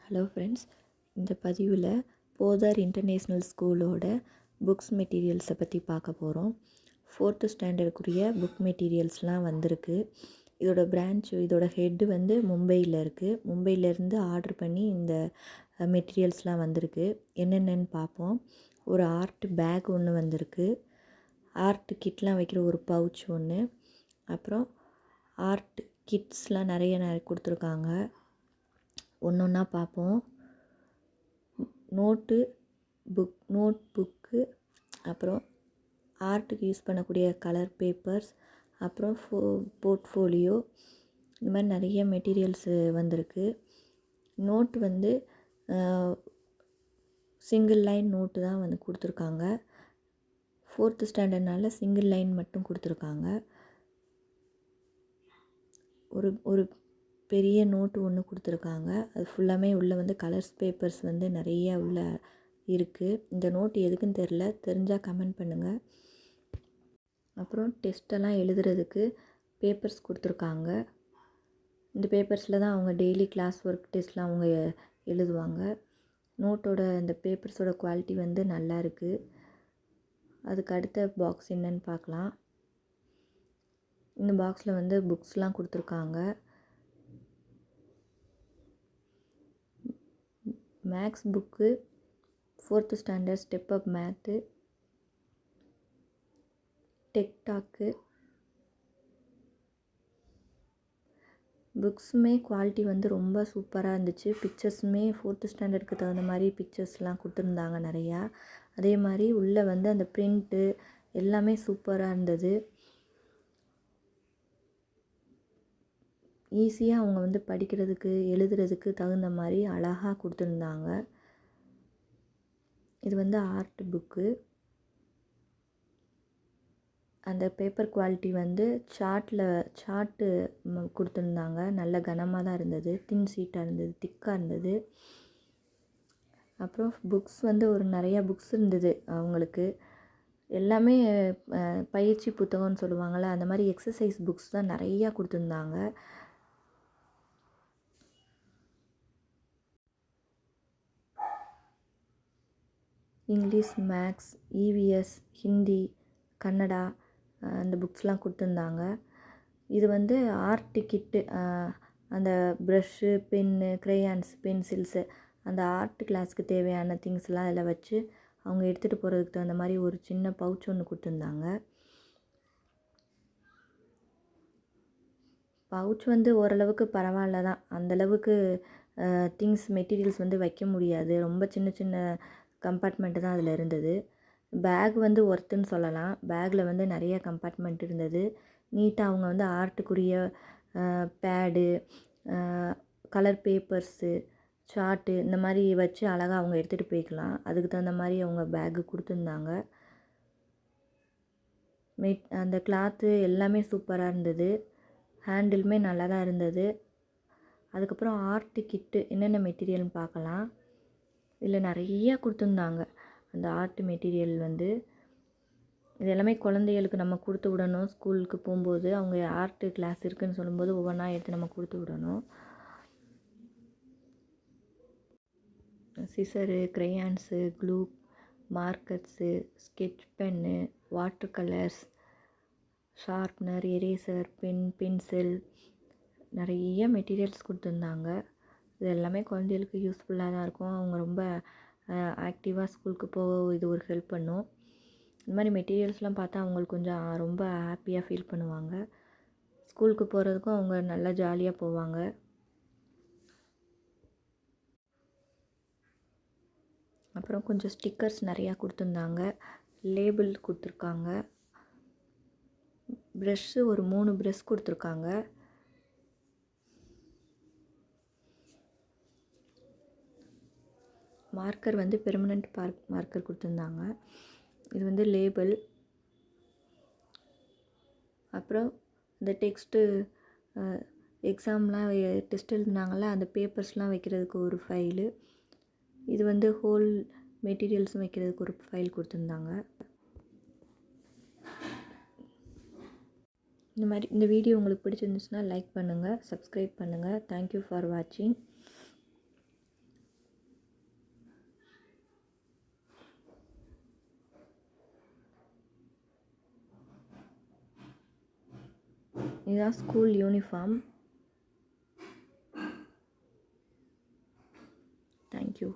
Hello friends, இந்த பதிவில் போதார் international ஸ்கூலோட புக்ஸ் மெட்டீரியல்ஸை பற்றி பார்க்க போகிறோம். 4th ஸ்டாண்டர்டுக்குரிய புக் மெட்டீரியல்ஸ்லாம் வந்திருக்கு. இதோட ஹெட்டு வந்து மும்பையில் இருக்குது. மும்பையிலேருந்து ஆர்டர் பண்ணி இந்த மெட்டீரியல்ஸ்லாம் வந்திருக்கு. என்னென்னு பார்ப்போம். ஒரு ஆர்ட் பேக் ஒன்று வந்திருக்கு. ஆர்ட் கிட்லாம் வைக்கிற ஒரு பவுச் ஒன்று. அப்புறம் ஆர்ட் கிட்ஸ்லாம் நிறைய கொடுத்துருக்காங்க. ஒன்று ஒன்றா பார்ப்போம். நோட் புக்கு, அப்புறம் ஆர்ட்டுக்கு யூஸ் பண்ணக்கூடிய கலர் பேப்பர்ஸ், அப்புறம் போர்ட்ஃபோலியோ, இந்த மாதிரி நிறைய மெட்டீரியல்ஸு வந்திருக்கு. நோட்டு வந்து சிங்கிள் லைன் நோட்டு தான் வந்து கொடுத்துருக்காங்க. 4th ஸ்டாண்டர்ட்னால சிங்கிள் லைன் மட்டும் கொடுத்துருக்காங்க. ஒரு பெரிய நோட்டு ஒன்று கொடுத்துருக்காங்க. அது ஃபுல்லாமே உள்ளே வந்து கலர்ஸ் பேப்பர்ஸ் வந்து நிறைய உள்ள இருக்குது. இந்த நோட்டு எதுக்குன்னு தெரிஞ்சால் கமெண்ட் பண்ணுங்கள். அப்புறம் டெஸ்ட்டெல்லாம் எழுதுறதுக்கு பேப்பர்ஸ் கொடுத்துருக்காங்க. இந்த பேப்பர்ஸில் தான் அவங்க டெய்லி கிளாஸ் ஒர்க் டெஸ்ட்லாம் அவங்க எழுதுவாங்க. நோட்டோட இந்த பேப்பர்ஸோட குவாலிட்டி வந்து நல்லா இருக்குது. அதுக்கு அடுத்த பாக்ஸ் என்னன்னு பார்க்கலாம். இந்த பாக்ஸில் வந்து புக்ஸ்லாம் கொடுத்துருக்காங்க. Maths book, 4th standard step up math, டெக்டாக்கு. புக்ஸுமே குவாலிட்டி வந்து ரொம்ப சூப்பராக இருந்துச்சு. பிக்சர்ஸுமே 4th ஸ்டாண்டர்டுக்கு தகுந்த மாதிரி பிக்சர்ஸ்லாம் கொடுத்துருந்தாங்க நிறையா. அதே மாதிரி உள்ளே வந்து அந்த பிரிண்ட்டு எல்லாமே சூப்பராக இருந்தது. ஈஸியாக அவங்க வந்து படிக்கிறதுக்கு எழுதுறதுக்கு தகுந்த மாதிரி அழகாக கொடுத்துருந்தாங்க. இது வந்து ஆர்ட் புக்கு. அந்த பேப்பர் குவாலிட்டி வந்து சார்ட்டு கொடுத்துருந்தாங்க. நல்ல கனமாக தான் இருந்தது. தின் சீட்டாக இருந்தது, திக்காக இருந்தது. அப்புறம் புக்ஸ் வந்து நிறையா புக்ஸ் இருந்தது அவங்களுக்கு. எல்லாமே பயிற்சி புத்தகம்னு சொல்லுவாங்கள்ல, அந்த மாதிரி எக்ஸசைஸ் புக்ஸ் தான் நிறையா கொடுத்துருந்தாங்க. English, maths, EVS, Hindi, Kannada அந்த புக்ஸ்லாம் கொடுத்துருந்தாங்க. இது வந்து ஆர்ட் கிட்டு, அந்த ப்ரஷ்ஷு, பென்னு, க்ரேயான்ஸ், பென்சில்ஸு, அந்த ஆர்ட் கிளாஸ்க்கு தேவையான திங்ஸ்லாம் அதில் வச்சு அவங்க எடுத்துகிட்டு போகிறதுக்கு தகுந்த மாதிரி ஒரு சின்ன பவுச் ஒன்று கொடுத்துருந்தாங்க. பவுச் வந்து ஓரளவுக்கு பரவாயில்ல தான். அந்தளவுக்கு திங்ஸ் மெட்டீரியல்ஸ் வந்து வைக்க முடியாது. ரொம்ப சின்ன சின்ன கம்பார்ட்மெண்ட்டு தான் அதில் இருந்தது. பேக் வந்து ஒர்த்துன்னு சொல்லலாம். பேக்கில் வந்து நிறைய கம்பார்ட்மெண்ட் இருந்தது. நீட்டாக அவங்க வந்து ஆர்ட்டுக்குரிய பேடு, கலர் பேப்பர்ஸு, சார்ட்டு இந்த மாதிரி வச்சு அழகாக அவங்க எடுத்துகிட்டு போய்க்கலாம். அதுக்கு தகுந்த மாதிரி அவங்க பேக்கு கொடுத்துருந்தாங்க. அந்த கிளாத்து எல்லாமே சூப்பராக இருந்தது. ஹேண்டிலுமே நல்லா தான் இருந்தது. அதுக்கப்புறம் ஆர்ட் கிட்டு என்னென்ன மெட்டீரியல்னு பார்க்கலாம். இதில் நிறையா கொடுத்துருந்தாங்க. அந்த ஆர்ட் மெட்டீரியல் வந்து இது எல்லாமே குழந்தைகளுக்கு நம்ம கொடுத்து விடணும். ஸ்கூலுக்கு போகும்போது அவங்க ஆர்ட் கிளாஸ் இருக்குதுன்னு சொல்லும்போது ஒவ்வொன்றா எடுத்து நம்ம கொடுத்து விடணும். Scissor, crayons, glue, markers, sketch pen, water colours, sharpener, eraser, pencil, நிறைய மெட்டீரியல்ஸ் கொடுத்துருந்தாங்க. இது எல்லாமே குழந்தைகளுக்கு யூஸ்ஃபுல்லாக தான் இருக்கும். அவங்க ரொம்ப ஆக்டிவாக ஸ்கூலுக்கு போக இது ஒரு ஹெல்ப் பண்ணும். இந்த மாதிரி மெட்டீரியல்ஸ்லாம் பார்த்தா அவங்களுக்கு கொஞ்சம் ரொம்ப ஹாப்பியாக ஃபீல் பண்ணுவாங்க. ஸ்கூலுக்கு போகிறதுக்கும் அவங்க நல்லா ஜாலியாக போவாங்க. அப்புறம் கொஞ்சம் ஸ்டிக்கர்ஸ் நிறையா கொடுத்துருந்தாங்க. லேபிள் கொடுத்துருக்காங்க. ப்ரெஷ்ஷு ஒரு 3 ப்ரெஷ் கொடுத்துருக்காங்க. மார்க்கர் வந்து பெர்மனண்ட் மார்க்கர் கொடுத்துருந்தாங்க. இது வந்து லேபிள். அப்புறம் இந்த டெக்ஸ்ட்டு எக்ஸாம்லாம் டெஸ்ட் எழுதினாங்கள்ல, அந்த பேப்பர்ஸ்லாம் வைக்கிறதுக்கு ஒரு ஃபைலு. இது வந்து ஹோல் மெட்டீரியல்ஸும் வைக்கிறதுக்கு ஒரு ஃபைல் கொடுத்துருந்தாங்க. இந்த வீடியோ உங்களுக்கு பிடிச்சிருந்துச்சுன்னா லைக் பண்ணுங்கள், சப்ஸ்கிரைப் பண்ணுங்கள். தேங்க்யூ ஃபார் வாட்சிங். இதுதான் ஸ்கூல் யூனிஃபார்ம். தேங்க்யூ.